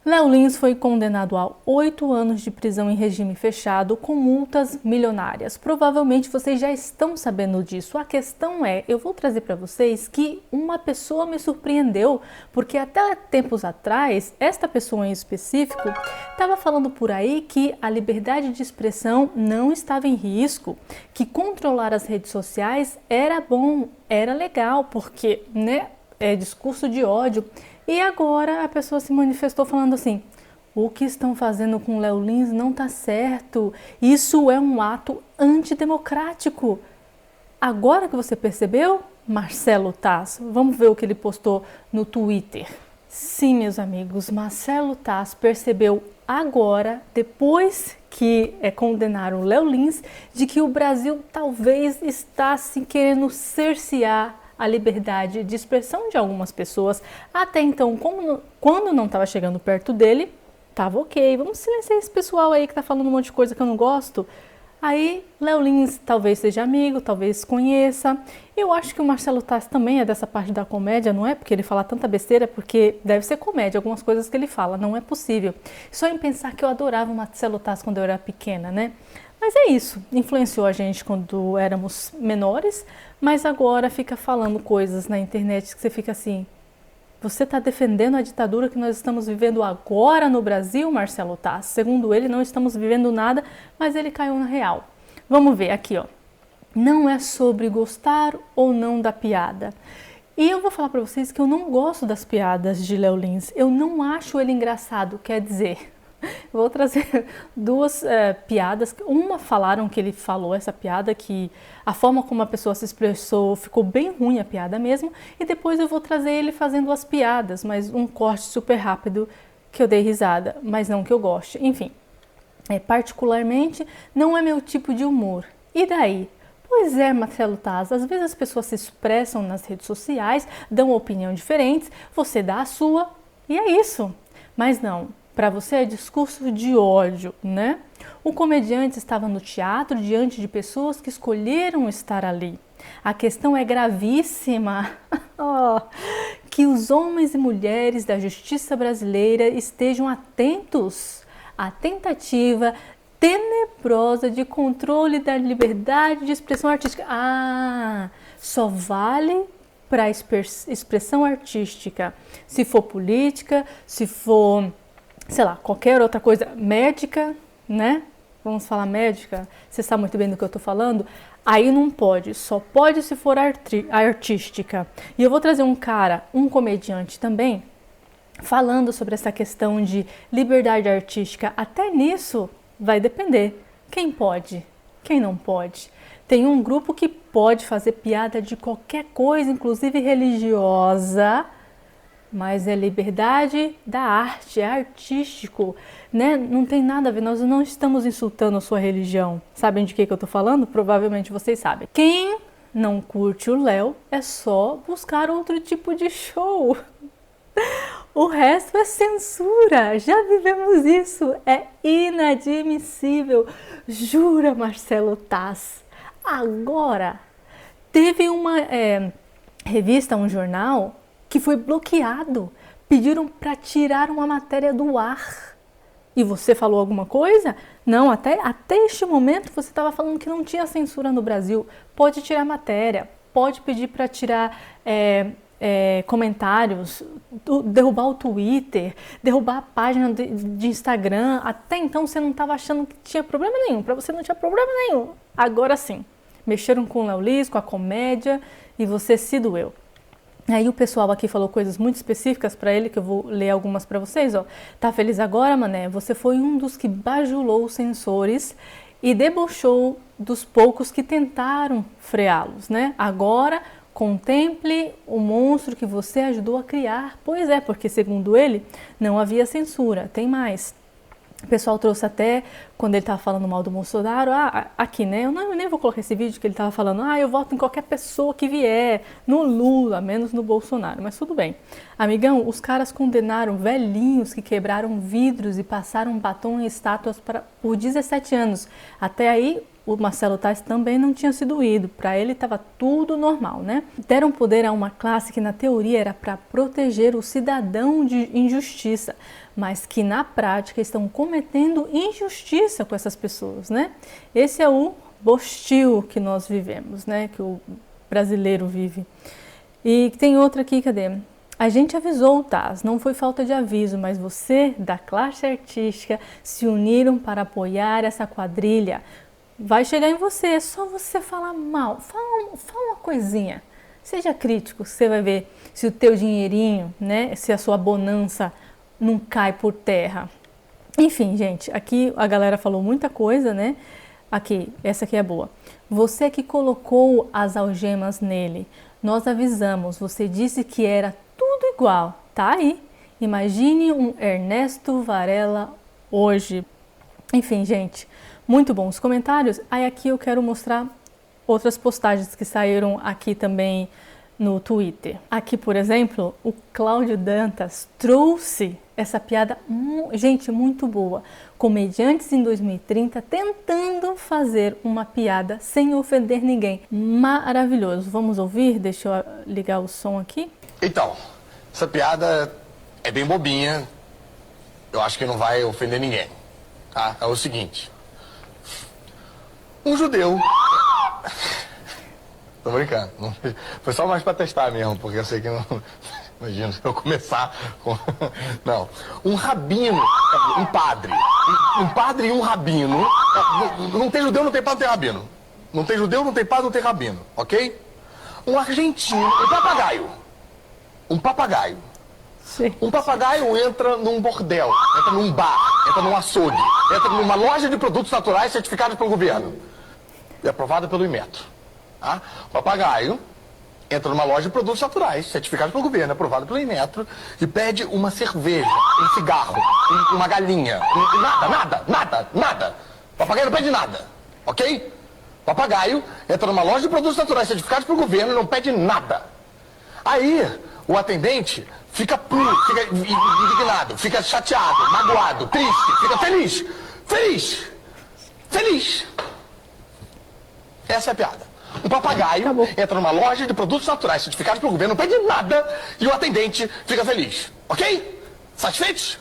Léo Lins foi condenado a 8 anos de prisão em regime fechado com multas milionárias. Provavelmente vocês já estão sabendo disso. A questão é, eu vou trazer para vocês que uma pessoa me surpreendeu, porque até tempos atrás, esta pessoa em específico estava falando por aí que a liberdade de expressão não estava em risco, que controlar as redes sociais era bom, era legal, porque, né, é discurso de ódio. E agora a pessoa se manifestou falando assim: o que estão fazendo com Léo Lins não está certo, isso é um ato antidemocrático. Agora que você percebeu, Marcelo Taz, vamos ver o que ele postou no Twitter. Sim, meus amigos, Marcelo Taz percebeu agora, depois que condenaram Léo Lins, de que o Brasil talvez está se querendo cercear a liberdade de expressão de algumas pessoas. Até então, quando não estava chegando perto dele, estava ok, vamos silenciar esse pessoal aí que está falando um monte de coisa que eu não gosto. Aí, Léo Lins talvez seja amigo, talvez conheça. Eu acho que o Marcelo Taz também é dessa parte da comédia, não é? Porque ele fala tanta besteira, porque deve ser comédia, algumas coisas que ele fala, não é possível. Só em pensar que eu adorava o Marcelo Taz quando eu era pequena, né? Mas é isso, influenciou a gente quando éramos menores, mas agora fica falando coisas na internet que você fica assim: você está defendendo a ditadura que nós estamos vivendo agora no Brasil, Marcelo Taz? Segundo ele, não estamos vivendo nada, mas ele caiu na real. Vamos ver aqui, ó. Não é sobre gostar ou não da piada. E eu vou falar para vocês que eu não gosto das piadas de Léo Lins. Eu não acho ele engraçado, quer dizer... Vou trazer duas piadas. Uma falaram que ele falou essa piada, que a forma como a pessoa se expressou ficou bem ruim a piada mesmo. E depois eu vou trazer ele fazendo as piadas, mas um corte super rápido que eu dei risada, mas não que eu goste. Enfim, particularmente não é meu tipo de humor. E daí? Pois é, Marcelo Taz, às vezes as pessoas se expressam nas redes sociais, dão opinião diferentes, você dá a sua e é isso. Mas não. Para você é discurso de ódio, né? O comediante estava no teatro diante de pessoas que escolheram estar ali. A questão é gravíssima. Que os homens e mulheres da justiça brasileira estejam atentos à tentativa tenebrosa de controle da liberdade de expressão artística. Só vale para expressão artística. Se for política, se for... sei lá, qualquer outra coisa médica, né? Vamos falar médica, você sabe muito bem do que eu tô falando. Aí não pode, só pode se for artística. E eu vou trazer um cara, um comediante também, falando sobre essa questão de liberdade artística. Até nisso vai depender. Quem pode? Quem não pode? Tem um grupo que pode fazer piada de qualquer coisa, inclusive religiosa, mas é liberdade da arte, é artístico, né? Não tem nada a ver, nós não estamos insultando a sua religião. Sabem de que eu tô falando? Provavelmente vocês sabem. Quem não curte o Léo é só buscar outro tipo de show. O resto é censura, já vivemos isso, é inadmissível. Jura, Marcelo Taz? Agora, teve uma revista, um jornal, que foi bloqueado. Pediram para tirar uma matéria do ar. E você falou alguma coisa? Não, até este momento você estava falando que não tinha censura no Brasil. Pode tirar a matéria, pode pedir para tirar comentários, derrubar o Twitter, derrubar a página de Instagram. Até então você não estava achando que tinha problema nenhum. Para você não tinha problema nenhum. Agora sim, mexeram com o Léo Lins, com a comédia e você se doeu. Aí o pessoal aqui falou coisas muito específicas para ele, que eu vou ler algumas para vocês, ó. Tá feliz agora, mané? Você foi um dos que bajulou os censores e debochou dos poucos que tentaram freá-los, né? Agora, contemple o monstro que você ajudou a criar. Pois é, porque segundo ele, não havia censura. Tem mais. O pessoal trouxe até, quando ele estava falando mal do Bolsonaro, aqui, né? Eu nem vou colocar esse vídeo que ele estava falando, eu voto em qualquer pessoa que vier, no Lula, menos no Bolsonaro, mas tudo bem. Amigão, os caras condenaram velhinhos que quebraram vidros e passaram batom em estátuas por 17 anos. Até aí, o Marcelo Tais também não tinha sido doído, para ele estava tudo normal, né? Deram poder a uma classe que na teoria era para proteger o cidadão de injustiça, mas que na prática estão cometendo injustiça com essas pessoas, né? Esse é o bostil que nós vivemos, né? Que o brasileiro vive. E tem outra aqui, cadê? A gente avisou, Taz, não foi falta de aviso, mas você, da classe artística, se uniram para apoiar essa quadrilha. Vai chegar em você, é só você falar mal, fala uma coisinha. Seja crítico, você vai ver se o teu dinheirinho, né, se a sua bonança não cai por terra. Enfim, gente, aqui a galera falou muita coisa, né? Aqui, essa aqui é boa. Você que colocou as algemas nele, nós avisamos, você disse que era tudo igual, tá aí. Imagine um Ernesto Varela hoje. Enfim, gente, muito bons comentários. Aí aqui eu quero mostrar outras postagens que saíram aqui também no Twitter. Aqui, por exemplo, o Cláudio Dantas trouxe essa piada, gente, muito boa. Comediantes em 2030 tentando fazer uma piada sem ofender ninguém. Maravilhoso. Vamos ouvir? Deixa eu ligar o som aqui. Então, essa piada é bem bobinha. Eu acho que não vai ofender ninguém. Tá? É o seguinte. Um judeu... Tô brincando. Foi só mais pra testar mesmo, porque eu sei que não... Imagina se eu começar com... Não. Um rabino, um padre. Um padre e um rabino. Não tem judeu, não tem padre, não tem rabino. Não tem judeu, não tem padre, não tem rabino. Ok? Um argentino, um papagaio. Um papagaio. Sim. Um papagaio entra num bordel, entra num bar, entra num açougue, entra numa loja de produtos naturais certificados pelo governo. E aprovada pelo Inmetro. Tá? O papagaio entra numa loja de produtos naturais, certificado pelo governo, aprovado pelo Inmetro, e pede uma cerveja, um cigarro, uma galinha, nada. O papagaio não pede nada, ok? O papagaio entra numa loja de produtos naturais, certificados pelo governo, e não pede nada. Aí, o atendente fica puto, fica indignado, fica chateado, magoado, triste, fica feliz. Feliz. Essa é a piada. Um papagaio entra numa loja de produtos naturais certificados pelo governo, não pede nada e o atendente fica feliz. Ok? Satisfeitos?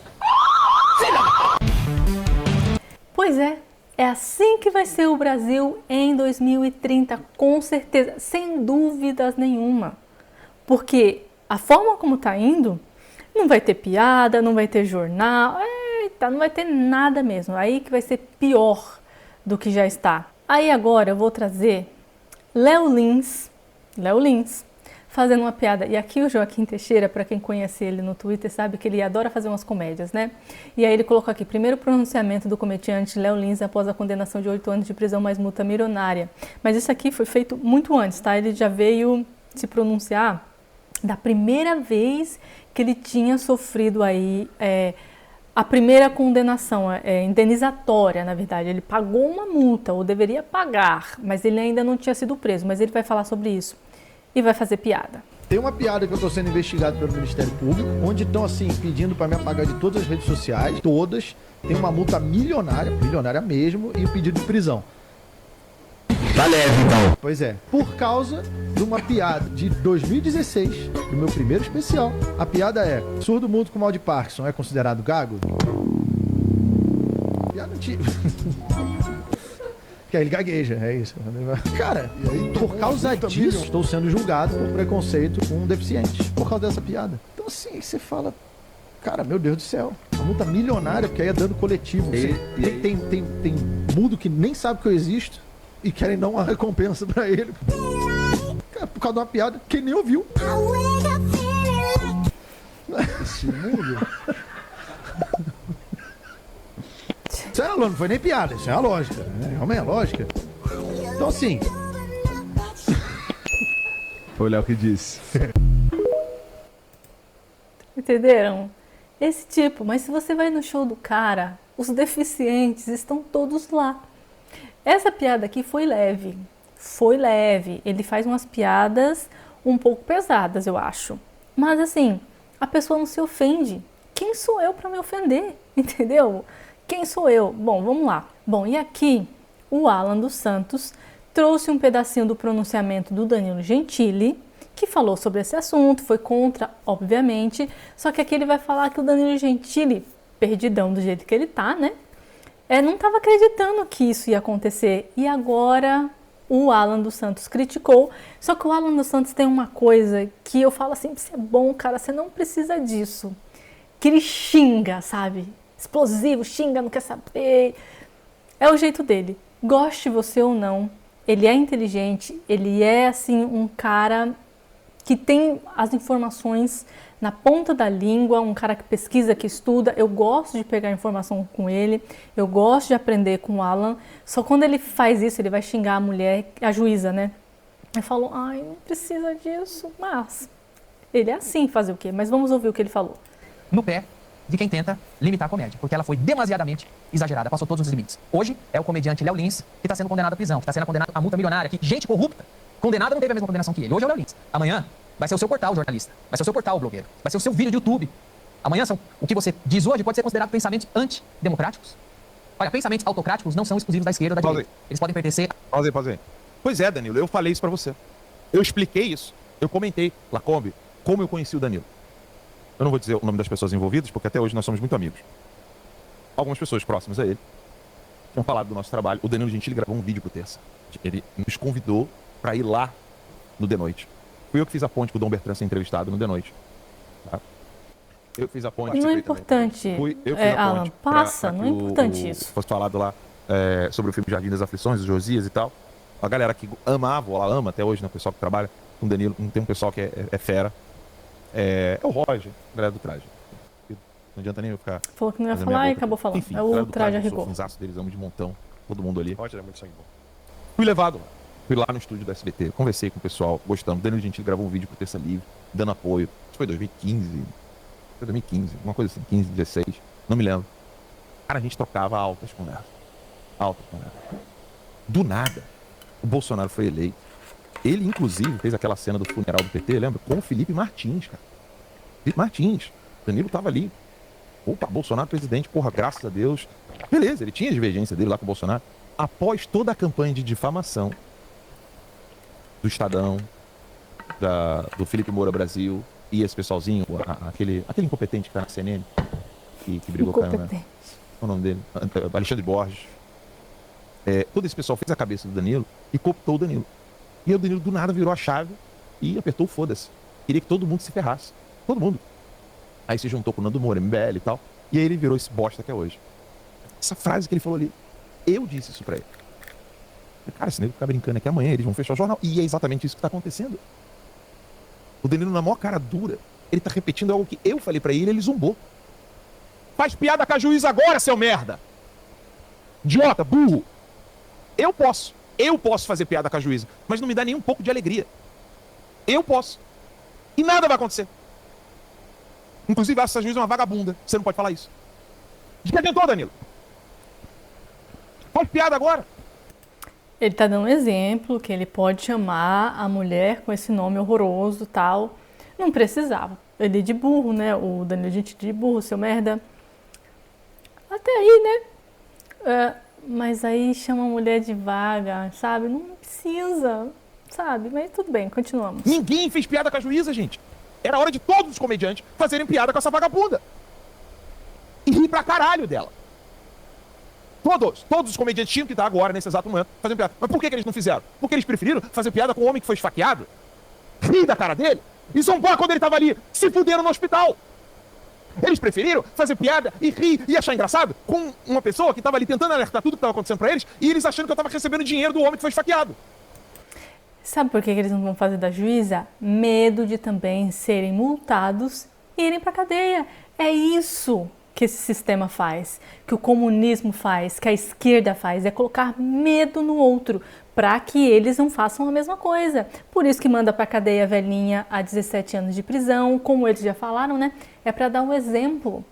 Pois é assim que vai ser o Brasil em 2030, com certeza, sem dúvidas nenhuma. Porque a forma como tá indo, não vai ter piada, não vai ter jornal, não vai ter nada mesmo. Aí que vai ser pior do que já está. Aí agora eu vou trazer Léo Lins, fazendo uma piada. E aqui o Joaquim Teixeira, para quem conhece ele no Twitter, sabe que ele adora fazer umas comédias, né? E aí ele colocou aqui, primeiro pronunciamento do comediante Léo Lins após a condenação de 8 anos de prisão mais multa milionária. Mas isso aqui foi feito muito antes, tá? Ele já veio se pronunciar da primeira vez que ele tinha sofrido aí a primeira condenação, indenizatória, na verdade. Ele pagou uma multa, ou deveria pagar, mas ele ainda não tinha sido preso. Mas ele vai falar sobre isso e vai fazer piada. Tem uma piada que eu estou sendo investigado pelo Ministério Público, onde estão assim, pedindo para me apagar de todas as redes sociais, todas. Tem uma multa milionária mesmo, e o pedido de prisão. Tá leve, então. Pois é, por causa de uma piada de 2016, do meu primeiro especial. A piada é: surdo mudo com mal de Parkinson é considerado gago? Piada antiga. Que aí ele gagueja, é isso. Cara, por causa disso, estou sendo julgado por preconceito com um deficiente. Por causa dessa piada. Então assim, você fala... Cara, meu Deus do céu, uma multa milionária, porque aí é dano coletivo. Tem mudo que nem sabe que eu existo e querem dar uma recompensa pra ele. Cara, por causa de uma piada que ele nem ouviu. Esse mundo... Isso não foi nem piada, isso é uma lógica, né? Realmente é lógica. Então assim... Foi o Léo que disse. Entenderam? Esse tipo, mas se você vai no show do cara, os deficientes estão todos lá. Essa piada aqui foi leve. Ele faz umas piadas um pouco pesadas, eu acho. Mas assim, a pessoa não se ofende. Quem sou eu para me ofender? Entendeu? Quem sou eu? Bom, vamos lá. Bom, e aqui o Alan dos Santos trouxe um pedacinho do pronunciamento do Danilo Gentili, que falou sobre esse assunto, foi contra, obviamente, só que aqui ele vai falar que o Danilo Gentili, perdidão do jeito que ele tá, né? Não estava acreditando que isso ia acontecer. E agora o Alan dos Santos criticou. Só que o Alan dos Santos tem uma coisa que eu falo assim, você é bom, cara, você não precisa disso. Que ele xinga, sabe? Explosivo, xinga, não quer saber. É o jeito dele. Goste você ou não, ele é inteligente, ele é assim um cara que tem as informações na ponta da língua, um cara que pesquisa, que estuda. Eu gosto de pegar informação com ele, eu gosto de aprender com o Alan. Só quando ele faz isso, ele vai xingar a mulher, a juíza, né? Eu falo, ai, não precisa disso, mas ele é assim, fazer o quê? Mas vamos ouvir o que ele falou. No pé de quem tenta limitar a comédia, porque ela foi demasiadamente exagerada, passou todos os limites. Hoje é o comediante Léo Lins que está sendo condenado à prisão, que está sendo condenado a multa milionária, que gente corrupta, condenada não teve a mesma condenação que ele. Hoje é o Léo Lins. Amanhã vai ser o seu portal jornalista, vai ser o seu portal blogueiro, vai ser o seu vídeo de YouTube. Amanhã o que você diz hoje pode ser considerado pensamentos antidemocráticos. Olha, pensamentos autocráticos não são exclusivos da esquerda ou da direita. Eles podem pertencer... Pausa aí. Pois é, Danilo, eu falei isso pra você. Eu expliquei isso. Eu comentei, Lacombe, como eu conheci o Danilo. Eu não vou dizer o nome das pessoas envolvidas, porque até hoje nós somos muito amigos. Algumas pessoas próximas a ele tinham falado do nosso trabalho. O Danilo Gentili gravou um vídeo pro Terça. Ele nos convidou pra ir lá no The Noite. Fui eu que fiz a ponte com o Dom Bertrand ser entrevistado no The Noite. Tá? Eu fiz a ponte. Não é importante, Alan, passa, não é importante isso. Fosse falado lá sobre o filme Jardim das Aflições, o Josias e tal. A galera que amava, ela ama até hoje, né? O pessoal que trabalha com o Danilo. Tem um pessoal que é fera. É o Roger, a galera do traje. Não adianta nem eu ficar... Falou que não ia falar e acabou falando. Enfim, é o traje a rigor. Os aços deles, amo de montão. Todo mundo ali. Roger é muito sangue bom. Fui levado lá. Fui lá no estúdio da SBT. Conversei com o pessoal, gostando. O Danilo Gentili gravou um vídeo pro Terça Livre, dando apoio. Isso foi 2015. Foi 2015, uma coisa assim. 15, 16. Não me lembro. Cara, a gente trocava altas conversas. Altas conversas. Do nada, o Bolsonaro foi eleito. Ele, inclusive, fez aquela cena do funeral do PT, lembra? Com o Felipe Martins, cara. Felipe Martins. Danilo tava ali. Opa, Bolsonaro presidente, porra, graças a Deus. Beleza, ele tinha a divergência dele lá com o Bolsonaro. Após toda a campanha de difamação do Estadão, do Felipe Moura Brasil e esse pessoalzinho, aquele incompetente que tá na CNN, que brigou com a... Qual é o nome dele? Alexandre Borges. Todo esse pessoal fez a cabeça do Danilo e cooptou o Danilo. E aí o Danilo do nada virou a chave e apertou o foda-se. Queria que todo mundo se ferrasse. Todo mundo. Aí se juntou com o Nando Moura, MBL e tal. E aí ele virou esse bosta que é hoje. Essa frase que ele falou ali, eu disse isso pra ele. Cara, esse nego ficar brincando aqui, amanhã eles vão fechar o jornal. E é exatamente isso que tá acontecendo. O Danilo, na maior cara dura, ele tá repetindo algo que eu falei pra ele, ele zombou. Faz piada com a juíza agora, seu merda! Idiota, burro! Eu posso fazer piada com a juíza, mas não me dá nem um pouco de alegria. Eu posso. E nada vai acontecer. Inclusive, essa juíza é uma vagabunda. Você não pode falar isso. Já tentou, Danilo? Faz piada agora. Ele tá dando um exemplo que ele pode chamar a mulher com esse nome horroroso, tal. Não precisava. Ele de burro, né? O Danilo Gentili de burro, seu merda. Até aí, né? Mas aí chama a mulher de vaga, sabe? Não precisa, sabe? Mas tudo bem, continuamos. Ninguém fez piada com a juíza, gente. Era hora de todos os comediantes fazerem piada com essa vagabunda. E rir pra caralho dela. Todos os comediantes tinham que estar agora, nesse exato momento, fazendo piada. Mas por que eles não fizeram? Porque eles preferiram fazer piada com o homem que foi esfaqueado, rir da cara dele, e zombar quando ele tava ali, se fuderam no hospital. Eles preferiram fazer piada e rir e achar engraçado com uma pessoa que tava ali tentando alertar tudo que tava acontecendo pra eles, e eles achando que eu tava recebendo dinheiro do homem que foi esfaqueado. Sabe por que eles não vão fazer da juíza? Medo de também serem multados e irem pra cadeia. É isso que esse sistema faz, que o comunismo faz, que a esquerda faz, é colocar medo no outro para que eles não façam a mesma coisa. Por isso que manda pra cadeia a velhinha a 17 anos de prisão, como eles já falaram, né? É para dar um exemplo.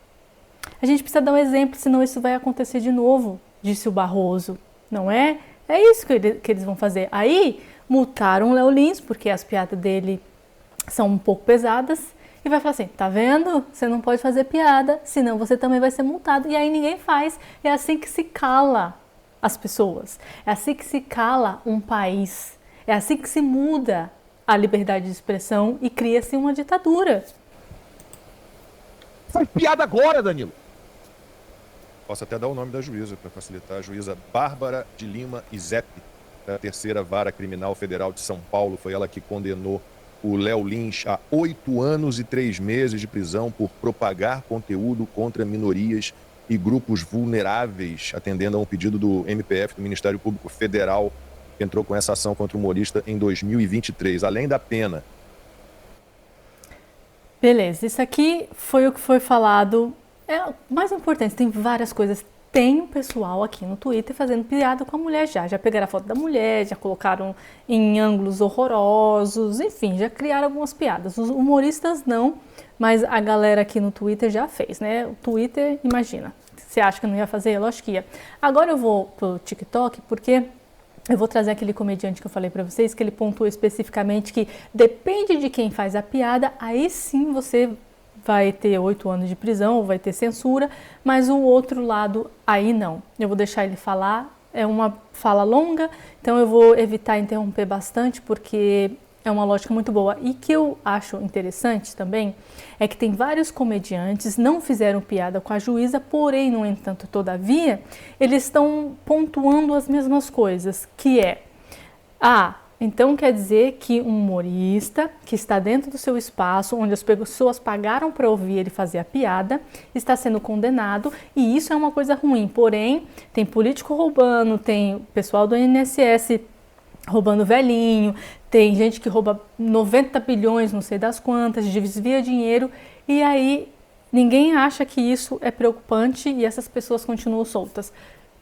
A gente precisa dar um exemplo, senão isso vai acontecer de novo, disse o Barroso, não é? É isso que eles vão fazer. Aí, multaram o Léo Lins, porque as piadas dele são um pouco pesadas, e vai falar assim, tá vendo? Você não pode fazer piada, senão você também vai ser multado. E aí ninguém faz. É assim que se cala as pessoas. É assim que se cala um país. É assim que se muda a liberdade de expressão e cria-se uma ditadura. Faz piada agora, Danilo. Posso até dar o nome da juíza para facilitar. A juíza Bárbara de Lima Izep, da Terceira Vara Criminal Federal de São Paulo. Foi ela que condenou o Léo Lins a 8 anos e 3 meses de prisão por propagar conteúdo contra minorias e grupos vulneráveis, atendendo a um pedido do MPF, do Ministério Público Federal, que entrou com essa ação contra o humorista em 2023. Além da pena. Beleza, isso aqui foi o que foi falado. É o mais importante, tem várias coisas. Tem um pessoal aqui no Twitter fazendo piada com a mulher já pegaram a foto da mulher, já colocaram em ângulos horrorosos, enfim, já criaram algumas piadas. Os humoristas não, mas a galera aqui no Twitter já fez, né? O Twitter, imagina, você acha que não ia fazer? Lógico que ia. Agora eu vou pro TikTok porque eu vou trazer aquele comediante que eu falei pra vocês, que ele pontuou especificamente que depende de quem faz a piada, aí sim você vai ter 8 anos de prisão, ou vai ter censura, mas o outro lado aí não. Eu vou deixar ele falar, é uma fala longa, então eu vou evitar interromper bastante, porque é uma lógica muito boa. E que eu acho interessante também, é que tem vários comediantes, não fizeram piada com a juíza, porém, no entanto, todavia, eles estão pontuando as mesmas coisas, que é, então quer dizer que um humorista que está dentro do seu espaço, onde as pessoas pagaram para ouvir ele fazer a piada, está sendo condenado e isso é uma coisa ruim. Porém, tem político roubando, tem pessoal do INSS roubando velhinho, tem gente que rouba 90 bilhões, não sei das quantas, desvia dinheiro e aí ninguém acha que isso é preocupante e essas pessoas continuam soltas.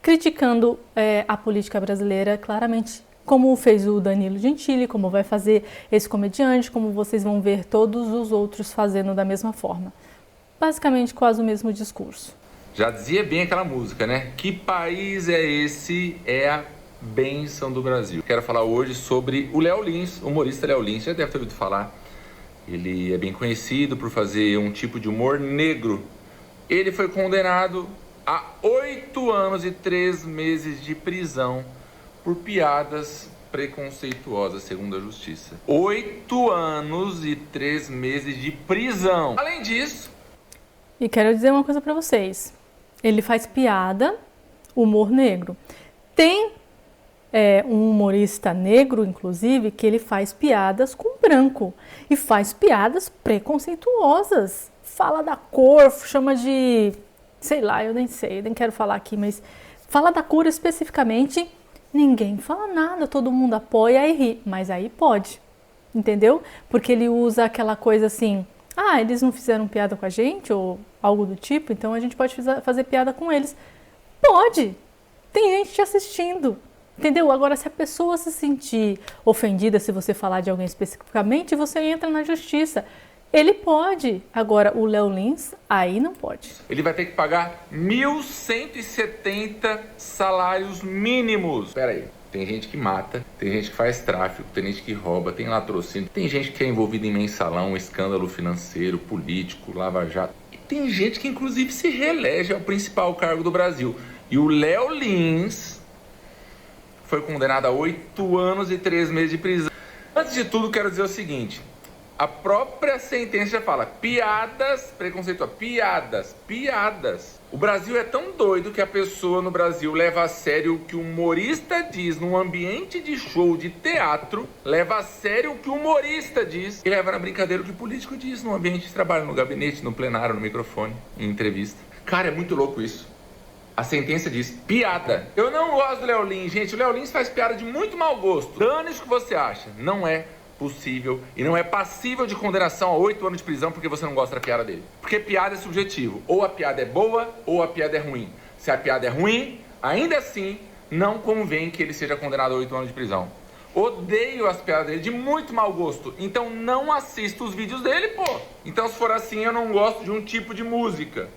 Criticando a política brasileira, claramente, como fez o Danilo Gentili, como vai fazer esse comediante, como vocês vão ver todos os outros fazendo da mesma forma. Basicamente quase o mesmo discurso. Já dizia bem aquela música, né? Que país é esse? É a bênção do Brasil. Quero falar hoje sobre o Léo Lins, o humorista Léo Lins. Já deve ter ouvido falar. Ele é bem conhecido por fazer um tipo de humor negro. Ele foi condenado a 8 anos e 3 meses de prisão por piadas preconceituosas, segundo a justiça. 8 anos e 3 meses de prisão. Além disso... E quero dizer uma coisa pra vocês. Ele faz piada, humor negro. Tem um humorista negro, inclusive, que ele faz piadas com branco. E faz piadas preconceituosas. Fala da cor, chama de... Sei lá, eu nem sei, nem quero falar aqui, mas... Fala da cor especificamente... Ninguém fala nada, todo mundo apoia e ri, mas aí pode, entendeu? Porque ele usa aquela coisa assim, eles não fizeram piada com a gente ou algo do tipo, então a gente pode fazer piada com eles. Pode, tem gente te assistindo, entendeu? Agora, se a pessoa se sentir ofendida se você falar de alguém especificamente, você entra na justiça. Ele pode, agora o Léo Lins, aí não pode. Ele vai ter que pagar 1.170 salários mínimos. Pera aí, tem gente que mata, tem gente que faz tráfico, tem gente que rouba, tem latrocínio, tem gente que é envolvida em mensalão, escândalo financeiro, político, lava-jato. E tem gente que inclusive se reelege ao principal cargo do Brasil. E o Léo Lins foi condenado a 8 anos e 3 meses de prisão. Antes de tudo, quero dizer o seguinte... A própria sentença já fala, piadas preconceituosas, piadas. O Brasil é tão doido que a pessoa no Brasil leva a sério o que o humorista diz num ambiente de show de teatro, leva a sério o que o humorista diz e leva na brincadeira o que o político diz no ambiente de trabalho, no gabinete, no plenário, no microfone, em entrevista. Cara, é muito louco isso. A sentença diz, piada. Eu não gosto do Léo Lins, gente, o Léo Lins faz piada de muito mau gosto. Dane-se o que você acha, não é possível e não é passível de condenação a 8 anos de prisão porque você não gosta da piada dele. Porque piada é subjetivo. Ou a piada é boa ou a piada é ruim. Se a piada é ruim, ainda assim, não convém que ele seja condenado a 8 anos de prisão. Odeio as piadas dele de muito mau gosto. Então não assisto os vídeos dele, pô. Então se for assim, eu não gosto de um tipo de música.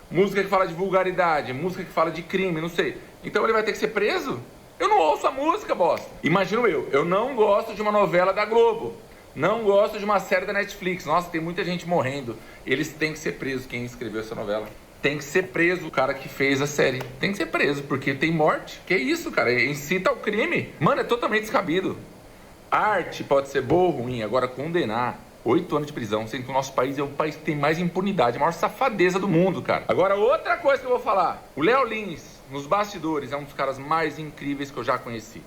Música que fala de vulgaridade, música que fala de crime, não sei. Então ele vai ter que ser preso? Eu não ouço a música, bosta. Imagino eu não gosto de uma novela da Globo. Não gosto de uma série da Netflix. Nossa, tem muita gente morrendo. Eles têm que ser presos, quem escreveu essa novela. Tem que ser preso o cara que fez a série. Tem que ser preso, porque tem morte. Que isso, cara? Incita ao crime. Mano, é totalmente descabido. A arte pode ser boa ou ruim, agora condenar 8 anos de prisão, sendo que o nosso país é o país que tem mais impunidade, a maior safadeza do mundo, cara. Agora, outra coisa que eu vou falar. O Léo Lins, nos bastidores, é um dos caras mais incríveis que eu já conheci.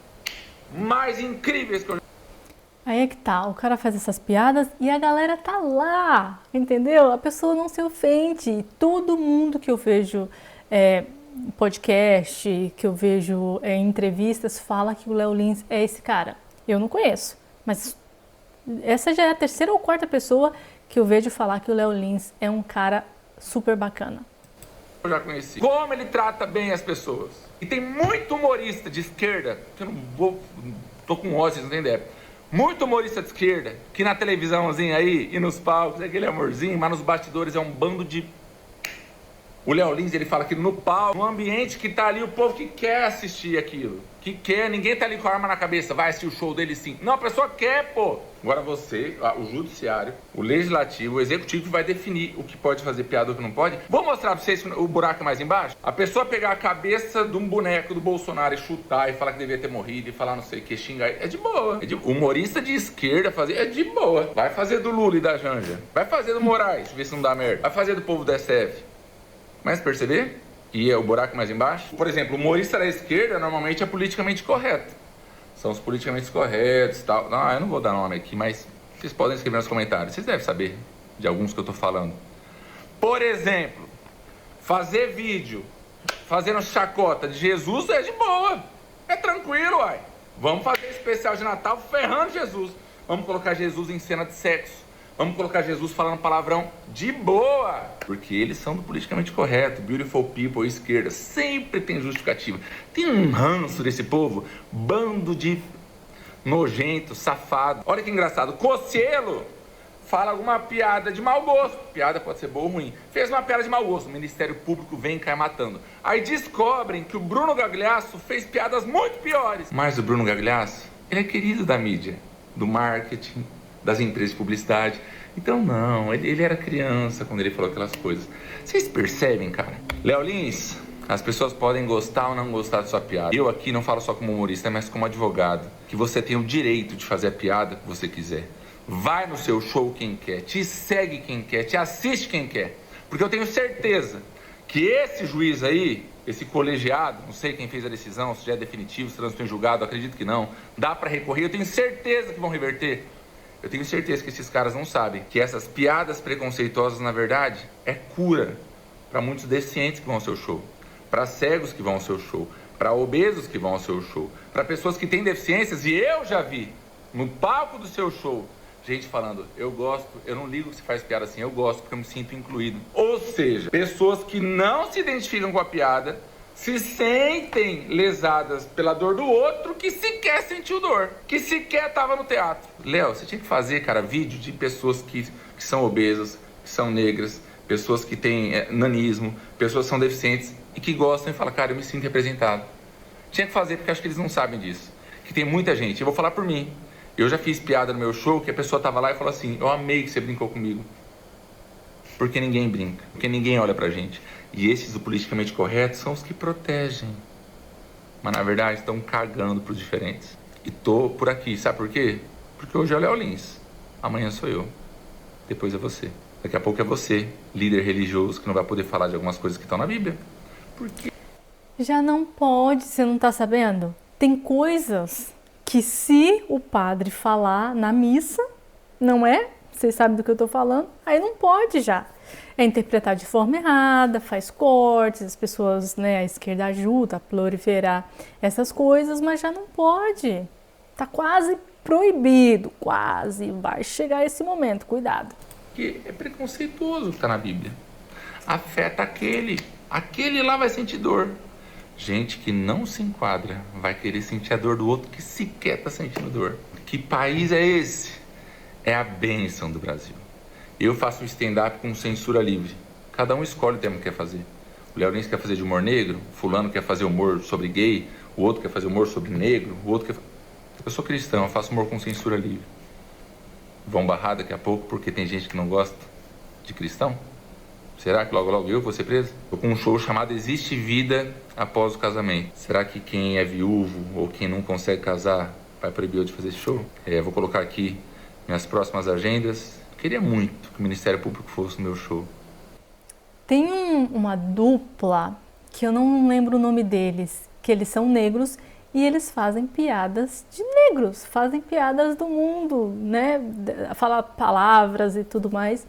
Mais incríveis que eu já... Aí é que tá, o cara faz essas piadas e a galera tá lá, entendeu? A pessoa não se ofende. Todo mundo que eu vejo podcast, que eu vejo entrevistas, fala que o Léo Lins é esse cara. Eu não conheço, mas essa já é a terceira ou quarta pessoa que eu vejo falar que o Léo Lins é um cara super bacana. Eu já conheci. Como ele trata bem as pessoas. E tem muito humorista de esquerda, que eu não vou... tô com ódio, vocês não tem ideia. Muito humorista de esquerda, que na televisãozinha aí e nos palcos é aquele amorzinho, mas nos bastidores é um bando de... O Léo Lins, ele fala que no palco, no ambiente que tá ali, o povo que quer assistir aquilo. Que quer, ninguém tá ali com a arma na cabeça, vai assistir o show dele sim. Não, a pessoa quer, pô. Agora você, o judiciário, o legislativo, o executivo vai definir o que pode fazer piada ou o que não pode. Vou mostrar pra vocês o buraco mais embaixo. A pessoa pegar a cabeça de um boneco do Bolsonaro e chutar e falar que devia ter morrido e falar não sei o que, xingar, é de boa. Humorista de esquerda fazer, é de boa. Vai fazer do Lula e da Janja. Vai fazer do Moraes, ver se não dá merda. Vai fazer do povo do SF. Mas perceber? E é o buraco mais embaixo. Por exemplo, o humorista da esquerda normalmente é politicamente correto. São os politicamente corretos e tal. Não, eu não vou dar nome aqui, mas vocês podem escrever nos comentários. Vocês devem saber de alguns que eu tô falando. Por exemplo, fazer vídeo fazendo chacota de Jesus é de boa. É tranquilo, uai. Vamos fazer especial de Natal ferrando Jesus. Vamos colocar Jesus em cena de sexo. Vamos colocar Jesus falando palavrão de boa. Porque eles são do politicamente correto. Beautiful people, esquerda. Sempre tem justificativa. Tem um ranço desse povo. Bando de nojento, safado. Olha que engraçado. Cocielo fala alguma piada de mau gosto. Piada pode ser boa ou ruim. Fez uma piada de mau gosto. O Ministério Público vem e cai matando. Aí descobrem que o Bruno Gagliasso fez piadas muito piores. Mas o Bruno Gagliasso, ele é querido da mídia, do marketing, das empresas de publicidade. Então não, ele era criança quando ele falou aquelas coisas. Vocês percebem, cara? Léo Lins, as pessoas podem gostar ou não gostar da sua piada. Eu aqui não falo só como humorista, mas como advogado. Que você tem o direito de fazer a piada que você quiser. Vai no seu show quem quer, te segue quem quer, te assiste quem quer. Porque eu tenho certeza que esse juiz aí, esse colegiado, não sei quem fez a decisão, se já é definitivo, se transitou em julgado, acredito que não. Dá pra recorrer, eu tenho certeza que vão reverter. Eu tenho certeza que esses caras não sabem que essas piadas preconceituosas, na verdade, é cura para muitos deficientes que vão ao seu show, para cegos que vão ao seu show, para obesos que vão ao seu show, para pessoas que têm deficiências. E eu já vi no palco do seu show gente falando, eu gosto, eu não ligo que se faz piada assim, eu gosto porque eu me sinto incluído. Ou seja, pessoas que não se identificam com a piada se sentem lesadas pela dor do outro que sequer sentiu dor, que sequer estava no teatro. Léo, você tinha que fazer, cara, vídeo de pessoas que são obesas, que são negras, pessoas que têm nanismo, pessoas que são deficientes e que gostam e falam, cara, eu me sinto representado. Tinha que fazer porque acho que eles não sabem disso. Que tem muita gente, eu vou falar por mim. Eu já fiz piada no meu show que a pessoa tava lá e falou assim, eu amei que você brincou comigo. Porque ninguém brinca, porque ninguém olha pra gente. E esses do politicamente correto são os que protegem. Mas na verdade estão cagando pros diferentes. E tô por aqui, sabe por quê? Porque hoje é o Léo Lins, amanhã sou eu, depois é você. Daqui a pouco é você, líder religioso, que não vai poder falar de algumas coisas que estão na Bíblia. Por quê? Já não pode, você não tá sabendo? Tem coisas que se o padre falar na missa, não é? Vocês sabem do que eu tô falando? Aí não pode já. É interpretar de forma errada, faz cortes, as pessoas, né, a esquerda ajuda a proliferar essas coisas, mas já não pode. Tá quase proibido, quase. Vai chegar esse momento, cuidado. Que é preconceituoso o que tá na Bíblia. Afeta aquele lá vai sentir dor. Gente que não se enquadra vai querer sentir a dor do outro que sequer tá sentindo dor. Que país é esse? É a bênção do Brasil. Eu faço um stand-up com censura livre. Cada um escolhe o tema que quer fazer. O Léo Lins quer fazer de humor negro, fulano quer fazer humor sobre gay, o outro quer fazer humor sobre negro, o outro quer... Eu sou cristão, eu faço humor com censura livre. Vão barrar daqui a pouco porque tem gente que não gosta de cristão? Será que logo logo eu vou ser preso? Tô com um show chamado Existe Vida Após o Casamento. Será que quem é viúvo ou quem não consegue casar vai proibir eu de fazer esse show? Vou colocar aqui minhas próximas agendas. Queria muito que o Ministério Público fosse no meu show. Tem uma dupla, que eu não lembro o nome deles, que eles são negros e eles fazem piadas de negros, fazem piadas do mundo, né? Falar palavras e tudo mais.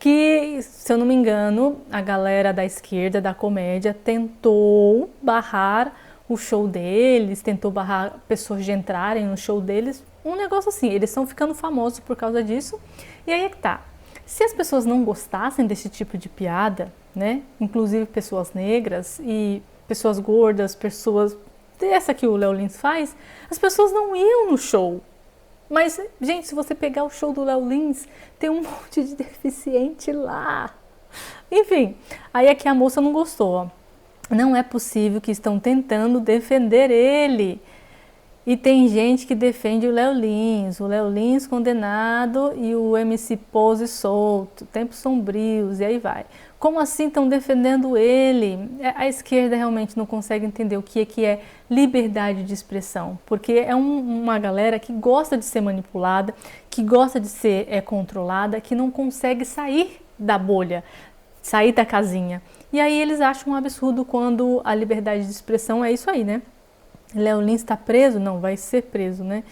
Que, se eu não me engano, a galera da esquerda, da comédia, tentou barrar o show deles, tentou barrar pessoas de entrarem no show deles. Um negócio assim, eles estão ficando famosos por causa disso. E aí é que tá. Se as pessoas não gostassem desse tipo de piada, né? Inclusive pessoas negras e pessoas gordas, pessoas dessa que o Léo Lins faz, as pessoas não iam no show. Mas, gente, se você pegar o show do Léo Lins, tem um monte de deficiente lá. Enfim, aí é que a moça não gostou. Ó. Não é possível que estão tentando defender ele. E tem gente que defende o Léo Lins condenado e o MC Pose solto, tempos sombrios, e aí vai. Como assim estão defendendo ele? A esquerda realmente não consegue entender o que é liberdade de expressão, porque é uma galera que gosta de ser manipulada, que gosta de ser controlada, que não consegue sair da bolha, sair da casinha. E aí eles acham um absurdo quando a liberdade de expressão é isso aí, né? Léo Lins está preso? Não, vai ser preso, né?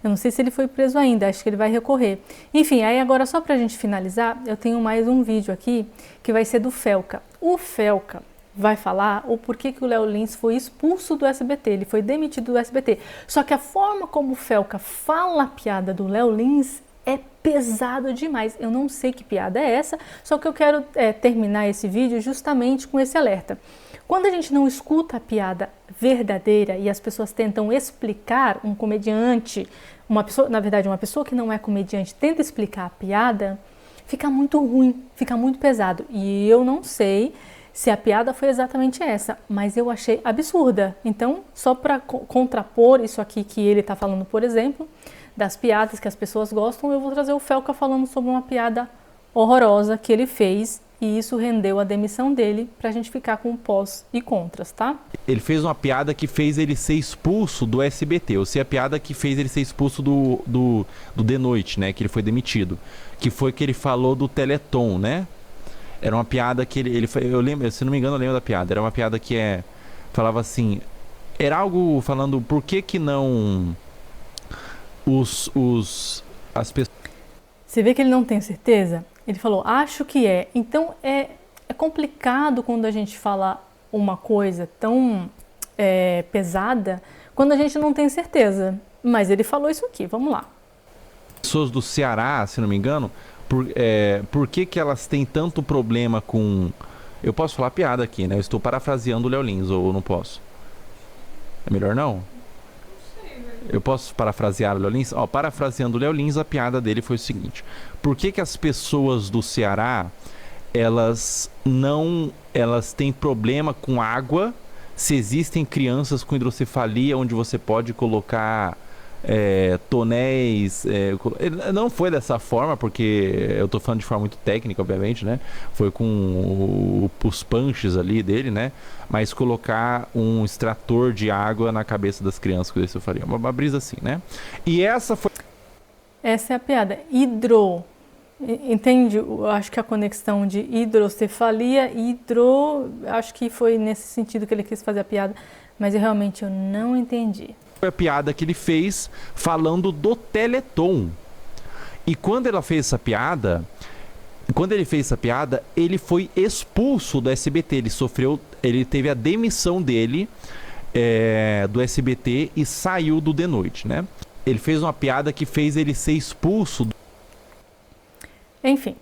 Eu não sei se ele foi preso ainda, acho que ele vai recorrer. Enfim, aí agora só pra gente finalizar, eu tenho mais um vídeo aqui que vai ser do Felca. O Felca vai falar o porquê que o Léo Lins foi expulso do SBT, ele foi demitido do SBT. Só que a forma como o Felca fala a piada do Léo Lins é pesado demais. Eu não sei que piada é essa, só que eu quero terminar esse vídeo justamente com esse alerta. Quando a gente não escuta a piada verdadeira e as pessoas tentam explicar, um comediante, uma pessoa que não é comediante tenta explicar a piada, fica muito ruim, fica muito pesado. E eu não sei se a piada foi exatamente essa, mas eu achei absurda. Então, só para contrapor isso aqui que ele está falando, por exemplo, das piadas que as pessoas gostam, eu vou trazer o Felca falando sobre uma piada horrorosa que ele fez. E isso rendeu a demissão dele pra gente ficar com pós e contras, tá? Ele fez uma piada que fez ele ser expulso do SBT. Ou seja, a piada que fez ele ser expulso do The Noite, né? Que ele foi demitido. Que foi que ele falou do Teleton, né? Era uma piada que eu lembro, se não me engano, eu lembro da piada. Era uma piada que falava assim... Era algo falando por que não as pessoas... Você vê que ele não tem certeza? Ele falou, acho que é. Então é complicado quando a gente fala uma coisa tão pesada, quando a gente não tem certeza. Mas ele falou isso aqui, vamos lá. Pessoas do Ceará, se não me engano, por que elas têm tanto problema com... Eu posso falar piada aqui, né? Eu estou parafraseando o Léo Lins, ou não posso? É melhor não? Eu posso parafrasear o Léo Lins? Parafraseando o Léo Lins, a piada dele foi o seguinte. Por que as pessoas do Ceará, elas têm problema com água se existem crianças com hidrocefalia onde você pode colocar tonéis... Não foi dessa forma, porque eu tô falando de forma muito técnica, obviamente, né? Foi com os punches ali dele, né? Mas colocar um extrator de água na cabeça das crianças com hidrocefalia. Uma brisa assim, né? E essa é a piada. Entende? Eu acho que a conexão de hidrocefalia, acho que foi nesse sentido que ele quis fazer a piada, mas eu não entendi. Foi a piada que ele fez falando do Teleton. E quando ele fez essa piada, ele foi expulso do SBT. Ele teve a demissão dele do SBT e saiu do The Noite, né? Ele fez uma piada que fez ele ser expulso. Enfim,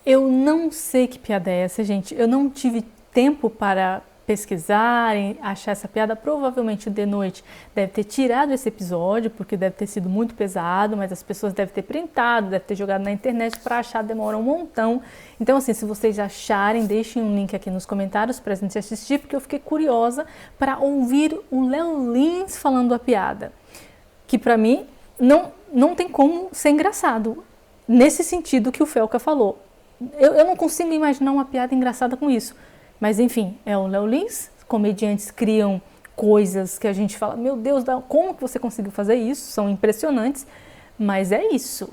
eu não sei que piada é essa, gente. Eu não tive tempo para pesquisar e achar essa piada. Provavelmente o The Noite deve ter tirado esse episódio, porque deve ter sido muito pesado, mas as pessoas devem ter printado, devem ter jogado na internet, para achar demora um montão. Então, assim, se vocês acharem, deixem um link aqui nos comentários pra gente assistir, porque eu fiquei curiosa para ouvir o Léo Lins falando a piada, que pra mim não tem como ser engraçado, nesse sentido que o Felca falou. Eu não consigo imaginar uma piada engraçada com isso. Mas enfim, é o Léo Lins. Comediantes criam coisas que a gente fala, meu Deus, como que você conseguiu fazer isso? São impressionantes. Mas é isso.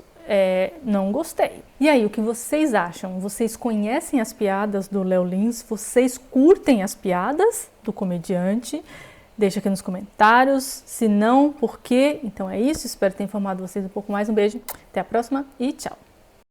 Não gostei. E aí, o que vocês acham? Vocês conhecem as piadas do Léo Lins? Vocês curtem as piadas do comediante? Deixa aqui nos comentários. Se não, por quê? Então é isso. Espero ter informado vocês um pouco mais. Um beijo. Até a próxima e tchau.